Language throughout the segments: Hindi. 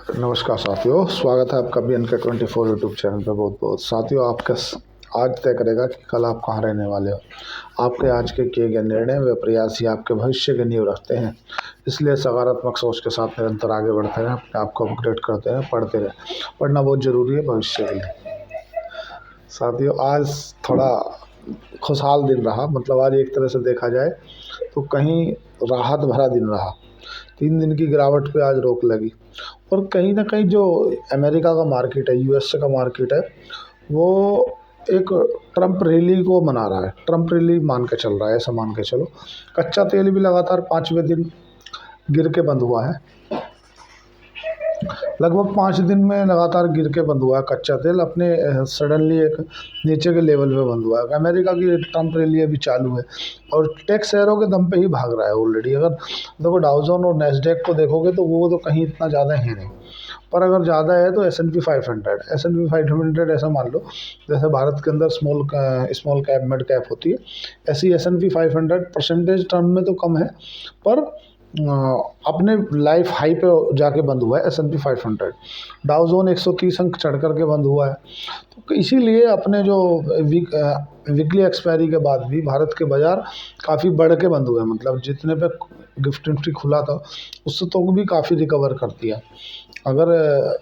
नमस्कार साथियों, स्वागत है आपका BNK24 यूट्यूब चैनल पे। बहुत बहुत साथियों, आपका आज तय करेगा कि कल आप कहाँ रहने वाले हो। आपके आज के किए गए निर्णय व प्रयास ही आपके भविष्य की नींव रखते हैं। इसलिए सकारात्मक सोच के साथ निरंतर आगे बढ़ते रहें, अपने आप को अपग्रेड करते रहें, पढ़ते रहें। पढ़ना बहुत ज़रूरी है भविष्य के लिए। साथियों, आज थोड़ा खुशहाल दिन रहा, मतलब आज एक तरह से देखा जाए तो कहीं राहत भरा दिन रहा। 3 दिन की गिरावट पे आज रोक लगी और कहीं न कहीं जो अमेरिका का मार्केट है, यूएसए का मार्केट है, वो एक ट्रंप रैली को मना रहा है। ट्रंप रैली मान के चल रहा है, ऐसा मान के चलो। कच्चा तेल भी लगातार 5वें दिन गिर के बंद हुआ है। लगभग 5 दिन में लगातार गिर के बंद हुआ है कच्चा तेल। अपने सडनली एक नीचे के लेवल पे बंद हुआ है। अमेरिका की ट्रंप रैली अभी चालू है और टेक शेयरों के दम पे ही भाग रहा है ऑलरेडी। अगर देखो डाउजोन और नैस्डैक को देखोगे तो वो तो कहीं इतना ज़्यादा है नहीं, पर अगर ज़्यादा है तो S&P 500 ऐसा मान लो जैसे भारत के अंदर स्मॉल कैप मिड कैप होती है, ऐसी S&P 500 परसेंटेज टर्म में तो कम है, पर अपने लाइफ हाई पे जाके बंद हुआ है S&P 500। डाउजोन 130 अंक चढ़ करके बंद हुआ है। तो इसीलिए अपने जो वीकली एक्सपायरी के बाद भी भारत के बाज़ार काफ़ी बढ़ के बंद हुए हैं। मतलब जितने पे निफ्टी खुला था उससे तो भी काफ़ी रिकवर कर दिया। अगर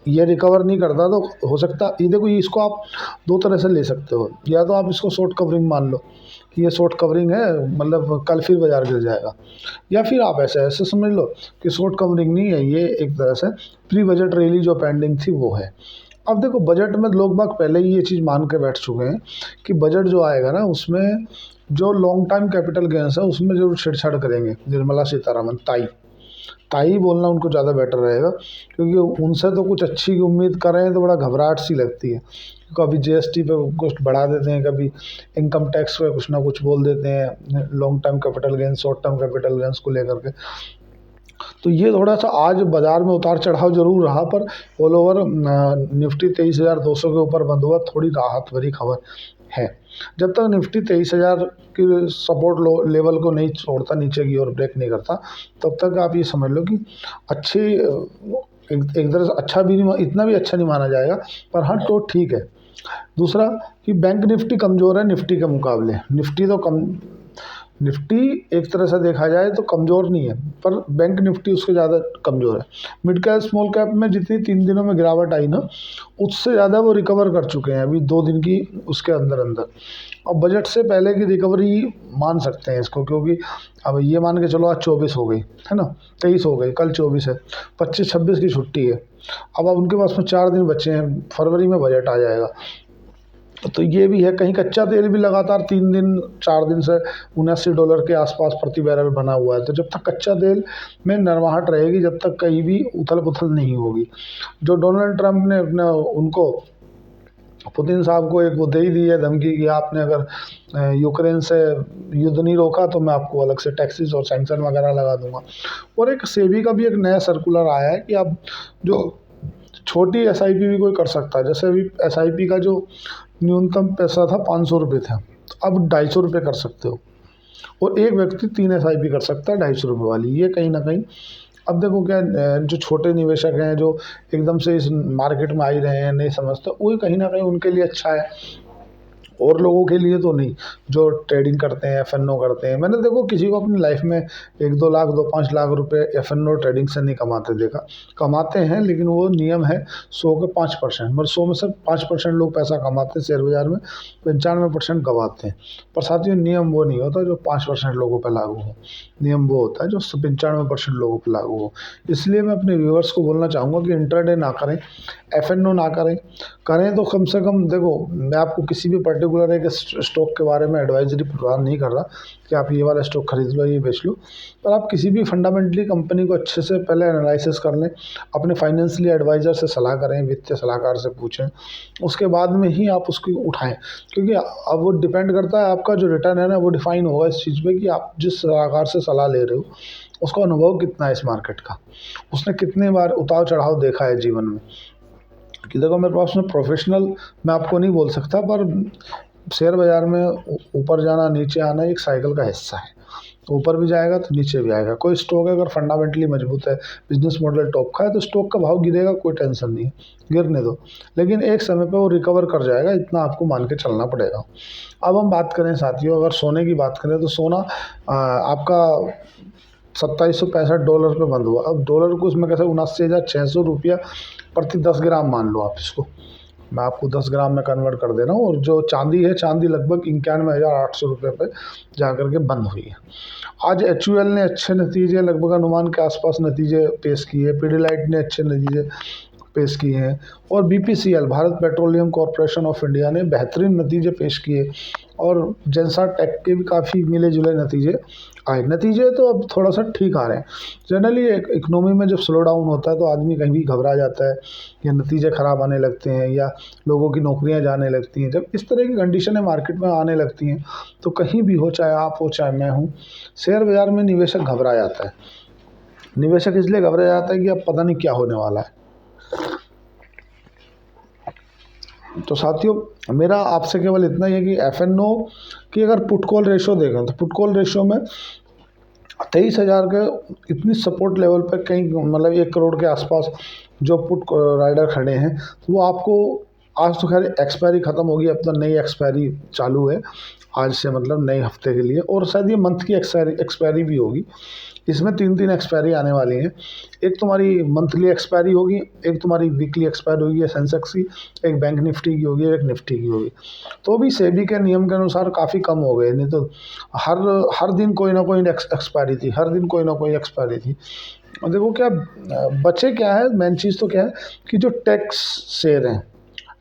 ये रिकवर नहीं करता तो हो सकता, ये देखो, इसको आप दो तरह से ले सकते हो। या तो आप इसको शॉर्ट कवरिंग मान लो कि ये शॉर्ट कवरिंग है, मतलब कल फिर बाज़ार गिर जाएगा। या फिर आप ऐसे समझ लो कि शॉर्ट कवरिंग नहीं है, ये एक तरह से प्री बजट रैली जो पेंडिंग थी वो है। अब देखो, बजट में लोग बाग पहले ही ये चीज़ मान के बैठ चुके हैं कि बजट जो आएगा ना उसमें जो लॉन्ग टाइम कैपिटल गेंस है उसमें जरूर छेड़छाड़ करेंगे। निर्मला सीतारमन ताई बोलना उनको ज़्यादा बेटर रहेगा, क्योंकि उनसे तो कुछ अच्छी की उम्मीद कर रहे हैं तो बड़ा घबराहट सी लगती है। कभी GST पे कुछ बढ़ा देते हैं, कभी इनकम टैक्स पे कुछ ना कुछ बोल देते हैं, long term capital gains short term capital gains को लेकर के। तो ये थोड़ा सा आज बाज़ार में उतार चढ़ाव जरूर रहा, पर ऑल ओवर निफ्टी 23,200 के ऊपर बंद हुआ, थोड़ी राहत भरी खबर है। जब तक निफ्टी 23,000 की सपोर्ट लेवल को नहीं छोड़ता, नीचे की ओर ब्रेक नहीं करता, तब तक आप ये समझ लो कि अच्छी एक तरह से अच्छा भी नहीं, इतना भी अच्छा नहीं माना जाएगा, पर हाँ तो ठीक है। दूसरा कि बैंक निफ्टी कमज़ोर है निफ्टी के मुकाबले। निफ्टी एक तरह से देखा जाए तो कमज़ोर नहीं है, पर बैंक निफ्टी उसके ज़्यादा कमज़ोर है। मिड कैप स्मॉल कैप में जितनी 3 दिनों में गिरावट आई ना, उससे ज़्यादा वो रिकवर कर चुके हैं अभी 2 दिन की उसके अंदर। और बजट से पहले की रिकवरी मान सकते हैं इसको, क्योंकि अब ये मान के चलो आज 24 हो गई है ना, 23 हो गई, कल 24 है, 25-26 की छुट्टी है। अब उनके पास में 4 दिन बचे हैं, फरवरी में बजट आ जाएगा। तो ये भी है। कहीं कच्चा तेल भी लगातार 4 दिन से $79 के आसपास प्रति बैरल बना हुआ है। तो जब तक कच्चा तेल में नरमाहट रहेगी, जब तक कहीं भी उथल पुथल नहीं होगी। जो डोनाल्ड ट्रंप ने अपना उनको पुतिन साहब को एक वो दे ही दी है धमकी कि आपने अगर यूक्रेन से युद्ध नहीं रोका तो मैं आपको अलग से टैक्सेस और सैंक्शन वगैरह लगा दूंगा। और एक सेबी का भी एक नया सर्कुलर आया है कि अब जो छोटी SIP भी कोई कर सकता है। जैसे अभी SIP का जो न्यूनतम पैसा था 500 रुपये था, तो अब 250 रुपये कर सकते हो, और एक व्यक्ति 3 SIP कर सकता है 250 रुपये वाली। ये कहीं ना कहीं अब देखो क्या, जो छोटे निवेशक हैं जो एकदम से इस मार्केट में आ ही रहे हैं, नहीं समझते, वो कहीं ना कहीं उनके लिए अच्छा है, और लोगों के लिए तो नहीं जो ट्रेडिंग करते हैं, FNO करते हैं। मैंने देखो किसी को अपनी लाइफ में 1-2 लाख 2-5 लाख रुपए FNO ट्रेडिंग से नहीं कमाते देखा। कमाते हैं, लेकिन वो नियम है 100 के 5%, मतलब 100 में से 5% लोग पैसा कमाते हैं शेयर बाजार में, 95% गंवाते हैं। पर साथियों, नियम वो नहीं होता जो 5% लोगों पर लागू हो, नियम वो होता है जो 95% लोगों पर लागू हो। इसलिए मैं अपने व्यूअर्स को बोलना चाहूँगा कि इंट्राडे ना करें, FNO ना करें तो कम से कम, देखो मैं आपको किसी भी पर्टिकुलर एक स्टॉक के बारे में एडवाइजरी प्रदान नहीं कर रहा कि आप ये वाला स्टॉक खरीद लो, ये बेच लो, पर आप किसी भी फंडामेंटली कंपनी को अच्छे से पहले एनालिसिस कर लें, अपने फाइनेंशियली एडवाइज़र से सलाह करें, वित्तीय सलाहकार से पूछें, उसके बाद में ही आप उसको उठाएं। क्योंकि अब वो डिपेंड करता है, आपका जो रिटर्न है ना वो डिफाइन होगा इस चीज़ पे कि आप जिस सलाहकार से सलाह ले रहे हो उसका अनुभव कितना है इस मार्केट का, उसने कितने बार उतार चढ़ाव देखा है जीवन में। कि देखो मेरे पास में प्रोफेशनल मैं आपको नहीं बोल सकता, पर शेयर बाज़ार में ऊपर जाना नीचे आना एक साइकिल का हिस्सा है। ऊपर भी जाएगा तो नीचे भी आएगा। कोई स्टॉक अगर फंडामेंटली मजबूत है, बिजनेस मॉडल टॉप का है, तो स्टॉक का भाव गिरेगा, कोई टेंशन नहीं है, गिरने दो, लेकिन एक समय पे वो रिकवर कर जाएगा, इतना आपको मान के चलना पड़ेगा। अब हम बात करें साथियों, अगर सोने की बात करें तो सोना आपका $2765 पे बंद हुआ। अब डॉलर को उसमें कैसे 79,600 रुपया प्रति 10 ग्राम मान लो आप इसको, मैं आपको 10 ग्राम में कन्वर्ट कर दे रहा हूँ। और जो चांदी है, चांदी लगभग 91,800 रुपये पे जा करके बंद हुई है। आज HUL ने अच्छे नतीजे, लगभग अनुमान के आसपास नतीजे पेश किए, पीडीलाइट ने अच्छे नतीजे पेश किए हैं, और BPCL Bharat petroleum corporation of India ने बेहतरीन नतीजे पेश किए, और जेंसा टेक के भी काफ़ी मिले जुले नतीजे आए। नतीजे तो अब थोड़ा सा ठीक आ रहे हैं। जनरली इकोनॉमी में जब स्लो डाउन होता है तो आदमी कहीं भी घबरा जाता है, या नतीजे ख़राब आने लगते हैं, या लोगों की नौकरियां जाने लगती हैं। जब इस तरह की कंडीशनें मार्केट में आने लगती हैं तो कहीं भी हो, चाहे आप हो चाहे मैं हूँ, शेयर बाज़ार में निवेशक घबरा जाता है। निवेशक इसलिए घबरा जाता है कि अब पता नहीं क्या होने वाला है। तो साथियों, मेरा आपसे केवल इतना ही है कि FNO की अगर पुट कॉल रेशो देखें तो पुट कॉल रेशो में 23,000 के इतनी सपोर्ट लेवल पर कहीं मतलब 1 करोड़ के आसपास जो पुट राइडर खड़े हैं, तो वो आपको आज तो खैर एक्सपायरी ख़त्म होगी, अब तो नई एक्सपायरी चालू है आज से, मतलब नए हफ्ते के लिए, और शायद ये मंथ की एक्सपायरी भी होगी। इसमें 3 एक्सपायरी आने वाली हैं। एक तुम्हारी मंथली एक्सपायरी होगी, एक तुम्हारी वीकली एक्सपायरी होगी, या सेंसेक्स की, एक बैंक निफ्टी की होगी, एक निफ्टी की होगी। तो भी सेबी के नियम के अनुसार काफ़ी कम हो गए, नहीं तो हर दिन कोई ना कोई एक्सपायरी थी, हर दिन कोई ना कोई एक्सपायरी थी। और देखो क्या बचे क्या है, मेन चीज़ तो क्या है कि जो टैक्स शेयर हैं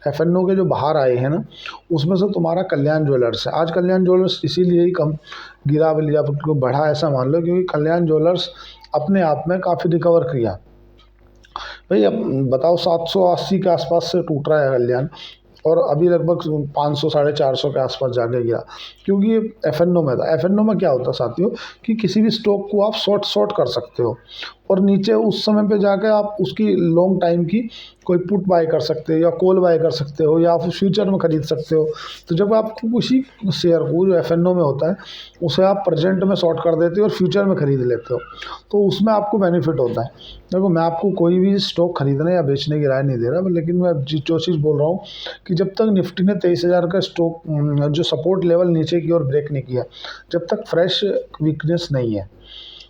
FNO के जो बाहर आए हैं ना, उसमें से तुम्हारा कल्याण ज्वेलर्स है। आज कल्याण ज्वेलर्स इसीलिए ही कम गिरा या को बढ़ा, ऐसा मान लो, क्योंकि कल्याण ज्वेलर्स अपने आप में काफ़ी रिकवर किया। भाई अब बताओ, 780 के आसपास से टूट रहा है कल्याण, और अभी लगभग 500 450 के आसपास जाके गया, क्योंकि ये FNO में था। FNO में क्या होता है साथियों कि किसी भी स्टॉक को आप शॉर्ट कर सकते हो, और नीचे उस समय पे जाके आप उसकी लॉन्ग टाइम की कोई पुट बाय कर सकते हो, या कॉल बाय कर सकते हो, या आप फ्यूचर में ख़रीद सकते हो। तो जब आपको किसी शेयर को जो FNO में होता है उसे आप प्रेजेंट में शॉर्ट कर देते हो और फ्यूचर में ख़रीद लेते हो, तो उसमें आपको बेनिफिट होता है। देखो, मैं आपको कोई भी स्टॉक खरीदने या बेचने की राय नहीं दे रहा, लेकिन मैं जो चीज़ बोल रहा हूँ कि जब तक निफ्टी ने 23,000 का स्टॉक जो सपोर्ट लेवल नीचे की ओर ब्रेक नहीं किया, जब तक फ्रेश वीकनेस नहीं है।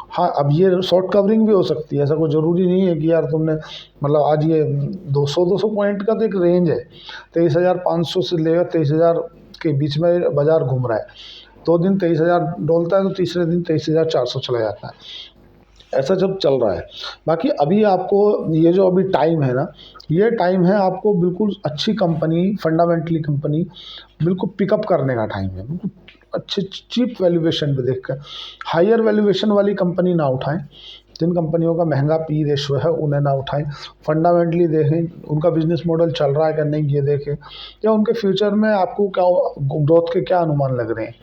हाँ, अब ये शॉर्ट कवरिंग भी हो सकती है, ऐसा कोई ज़रूरी नहीं है कि यार तुमने मतलब आज ये 200 पॉइंट का तो एक रेंज है, 23,500 से लेकर 23,000 के बीच में बाज़ार घूम रहा है। 2 दिन 23,000 डोलता है तो तीसरे दिन 23,400 चला जाता है, ऐसा जब चल रहा है। बाकी अभी आपको ये जो अभी टाइम है ना, ये टाइम है आपको बिल्कुल अच्छी कंपनी, फंडामेंटली कंपनी बिल्कुल पिकअप करने का टाइम है। बिल्कुल अच्छे चीप वैल्यूएशन पे देखकर हायर वैल्यूएशन वाली कंपनी ना उठाएं, जिन कंपनियों का महंगा पी रेशो है उन्हें ना उठाएं। फंडामेंटली देखें उनका बिजनेस मॉडल चल रहा है कि नहीं, ये देखें, या उनके फ्यूचर में आपको क्या ग्रोथ के क्या अनुमान लग रहे हैं,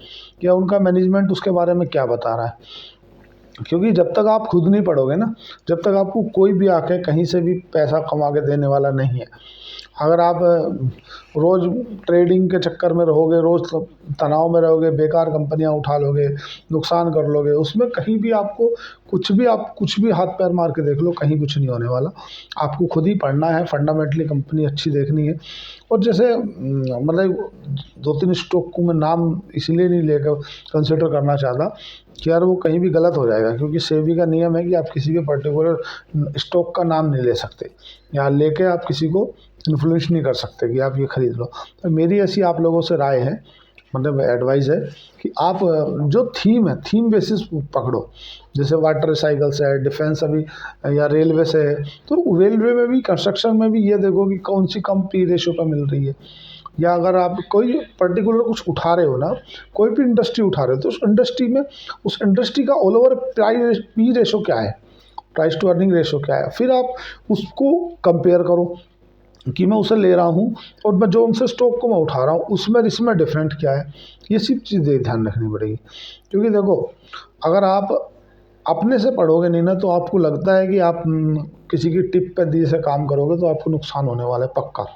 या उनका मैनेजमेंट उसके बारे में क्या बता रहा है। क्योंकि जब तक आप खुद नहीं पढ़ोगे ना, जब तक आपको कोई भी आके कहीं से भी पैसा कमा के देने वाला नहीं है। अगर आप रोज़ ट्रेडिंग के चक्कर में रहोगे, रोज़ तनाव में रहोगे, बेकार कंपनियां उठा लोगे, नुकसान कर लोगे, उसमें कहीं भी आपको आप कुछ भी हाथ पैर मार के देख लो, कहीं कुछ नहीं होने वाला। आपको खुद ही पढ़ना है, फंडामेंटली कंपनी अच्छी देखनी है। और जैसे मतलब 2-3 स्टॉक को मैं नाम इसलिए नहीं लेकर कंसिडर करना चाहता कि यार वो कहीं भी गलत हो जाएगा, क्योंकि सेबी का नियम है कि आप किसी भी पर्टिकुलर स्टॉक का नाम नहीं ले सकते, या लेके आप किसी को इन्फ्लुएंस नहीं कर सकते कि आप ये खरीद लो। तो मेरी ऐसी आप लोगों से राय है, मतलब एडवाइस है कि आप जो थीम है, थीम बेसिस पकड़ो। जैसे वाटर रिसाइकल्स है, डिफेंस अभी, या रेलवे से है, तो रेलवे में भी, कंस्ट्रक्शन में भी ये देखो कि कौन सी कम पी रेशो पर मिल रही है। या अगर आप कोई पर्टिकुलर कुछ उठा रहे हो ना, कोई भी इंडस्ट्री उठा रहे हो, तो उस इंडस्ट्री का all over price P ratio क्या है, प्राइस टू अर्निंग रेशो क्या है, फिर आप उसको कंपेयर करो कि मैं उसे ले रहा हूँ और मैं जो उनसे स्टॉक को मैं उठा रहा हूँ उसमें इसमें डिफरेंट क्या है। ये सब चीज़ें ध्यान रखनी पड़ेगी, क्योंकि देखो अगर आप अपने से पढ़ोगे नहीं ना, तो आपको लगता है कि आप किसी की टिप पे दिए से काम करोगे तो आपको नुकसान होने वाला है पक्का।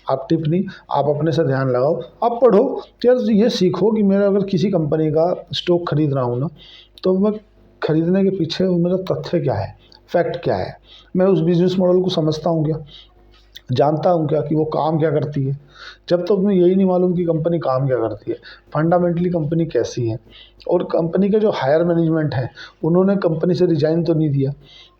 आप टिप नहीं, आप अपने से ध्यान लगाओ, आप पढ़ो, यार ये सीखो कि मेरा अगर किसी कंपनी का स्टॉक खरीद रहा हूँ ना, तो मैं खरीदने के पीछे मेरा तथ्य क्या है, फैक्ट क्या है, मैं उस बिजनेस मॉडल को समझता हूँ क्या, जानता हूँ क्या कि वो काम क्या करती है। जब तक मुझे यही नहीं मालूम कि कंपनी काम क्या करती है, फंडामेंटली कंपनी कैसी है, और कंपनी के जो हायर मैनेजमेंट है उन्होंने कंपनी से रिजाइन तो नहीं दिया,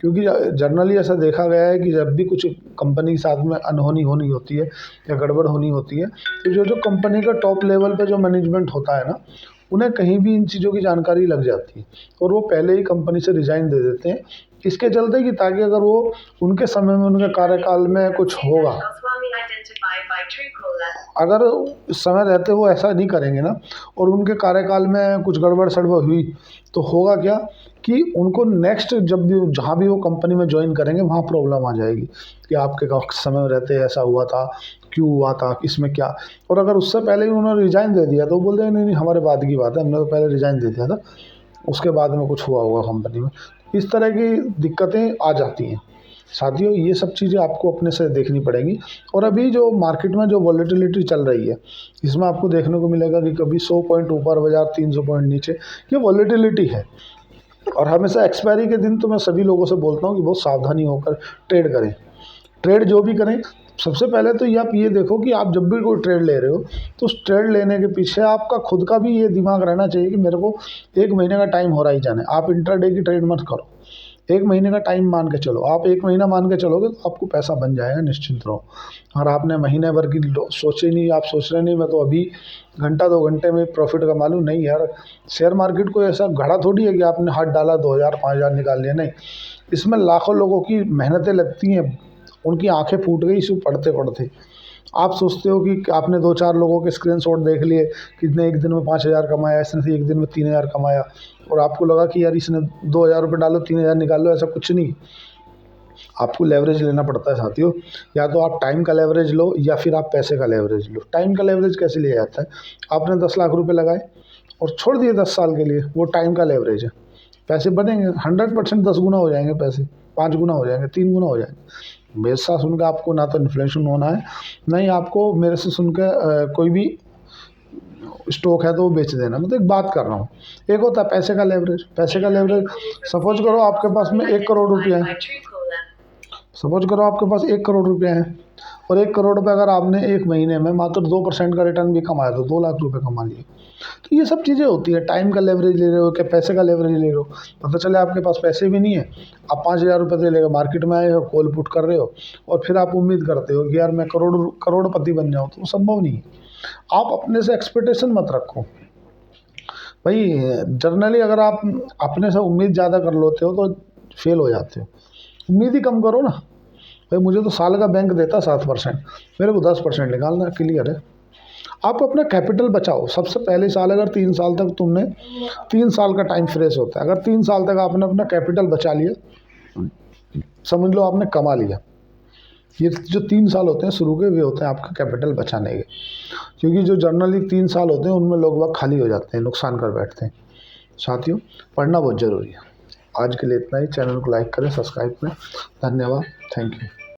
क्योंकि जनरली ऐसा देखा गया है कि जब भी कुछ कंपनी के साथ में अनहोनी होनी होती है या गड़बड़ होनी होती है, तो जो जो कंपनी का टॉप लेवल पे जो मैनेजमेंट होता है ना, उन्हें कहीं भी इन चीज़ों की जानकारी लग जाती है और वो पहले ही कंपनी से रिजाइन दे देते हैं, इसके चलते कि ताकि अगर वो उनके समय में उनके कार्यकाल में कुछ होगा, अगर इस समय रहते वो ऐसा नहीं करेंगे ना, और उनके कार्यकाल में कुछ गड़बड़ सड़बड़ हुई तो होगा क्या कि उनको नेक्स्ट जब भी जहाँ भी वो कंपनी में ज्वाइन करेंगे वहाँ प्रॉब्लम आ जाएगी कि आपके समय में रहते ऐसा हुआ था, क्यों हुआ था, इसमें क्या। और अगर उससे पहले ही उन्होंने रिजाइन दे दिया तो वो बोल देंगे नहीं नहीं हमारे बाद की बात है, हमने तो पहले रिजाइन दे दिया था, उसके बाद में कुछ हुआ होगा कंपनी में। इस तरह की दिक्कतें आ जाती हैं साथियों। ये सब चीज़ें आपको अपने से देखनी पड़ेंगी। और अभी जो मार्केट में जो वॉलेटिलिटी चल रही है, इसमें आपको देखने को मिलेगा कि कभी 100 पॉइंट ऊपर बाजार, 300 पॉइंट नीचे, ये वॉलेटिलिटी है। और हमेशा एक्सपायरी के दिन तो मैं सभी लोगों से बोलता हूँ कि बहुत सावधानी होकर ट्रेड करें। ट्रेड जो भी करें, सबसे पहले तो ये आप ये देखो कि आप जब भी कोई ट्रेड ले रहे हो तो उस ट्रेड लेने के पीछे आपका खुद का भी ये दिमाग रहना चाहिए कि मेरे को 1 महीने का टाइम हो रहा ही जाना है। आप इंट्राडे की ट्रेड मत करो, 1 महीने का टाइम मान के चलो। आप 1 महीना मान के चलोगे तो आपको पैसा बन जाएगा, निश्चिंत रहो। और आपने महीने भर की सोचे नहीं, आप सोच रहे नहीं मैं तो अभी घंटा 2 घंटे में प्रॉफिट कमा लूँ, नहीं यार। शेयर मार्केट को ऐसा घड़ा थोड़ी है कि आपने हाथ डाला 2000 5000 निकाल लिया, नहीं। इसमें लाखों लोगों की मेहनतें लगती हैं, उनकी आंखें फूट गई इसको पढ़ते पढ़ते। आप सोचते हो कि आपने 2-4 लोगों के स्क्रीनशॉट देख लिए, कितने एक दिन में 5000 कमाया, इसने से एक दिन में 3000 कमाया, और आपको लगा कि यार इसने 2000 रुपये डालो 3000 निकाल लो, ऐसा कुछ नहीं। आपको लेवरेज लेना पड़ता है साथियों। या तो आप टाइम का लेवरेज लो या फिर आप पैसे का लेवरेज लो। टाइम का लेवरेज कैसे लिया जाता है, आपने 10 लाख रुपये लगाए और छोड़ दिए 10 साल के लिए, वो टाइम का लेवरेज है। पैसे बनेंगे 100%, 10 गुना हो जाएंगे पैसे, 5 गुना हो जाएंगे, 3 गुना हो जाएंगे। मेरे साथ सुनकर आपको ना तो इन्फ्लेशन होना है, नहीं आपको मेरे से सुनकर कोई भी स्टॉक है तो वो बेच देना। मैं तो एक बात कर रहा हूँ। एक होता है पैसे का लेवरेज। पैसे का लेवरेज, सपोज करो आपके पास में 1 करोड़ रुपया है, सपोज करो आपके पास 1 करोड़ रुपया है, और 1 करोड़ रुपये अगर आपने 1 महीने में मात्र 2% का रिटर्न भी कमाया तो 2 लाख रुपये कमा लिए। तो ये सब चीज़ें होती है। टाइम का लेवरेज ले रहे हो क्या पैसे का लेवरेज ले रहे हो, पता चले आपके पास पैसे भी नहीं है, आप 5000 रुपये दे लेकर मार्केट में आए हो, कॉल पुट कर रहे हो, और फिर आप उम्मीद करते हो कि यार मैं करोड़पति बन जाऊँ, तो वो संभव नहीं है। आप अपने से एक्सपेक्टेशन मत रखो भाई। जनरली अगर आप अपने से उम्मीद ज़्यादा कर लेते हो तो फेल हो जाते हो। उम्मीद ही कम करो ना भाई। मुझे तो साल का बैंक देता 7%, मेरे को 10% निकालना, क्लियर है। आप अपना कैपिटल बचाओ सबसे पहले साल। अगर 3 साल तक तुमने 3 साल का टाइम फ्रेश होता है, अगर 3 साल तक आपने अपना कैपिटल बचा लिया, समझ लो आपने कमा लिया। ये जो 3 साल होते हैं शुरू के, वे होते हैं आपका कैपिटल बचाने के। क्योंकि जो जनरली 3 साल होते हैं उनमें लोग बाग खाली हो जाते हैं, नुकसान कर बैठते हैं। साथियों, पढ़ना बहुत ज़रूरी है। आज के लिए इतना ही। चैनल को लाइक करें, सब्सक्राइब करें। धन्यवाद, थैंक यू।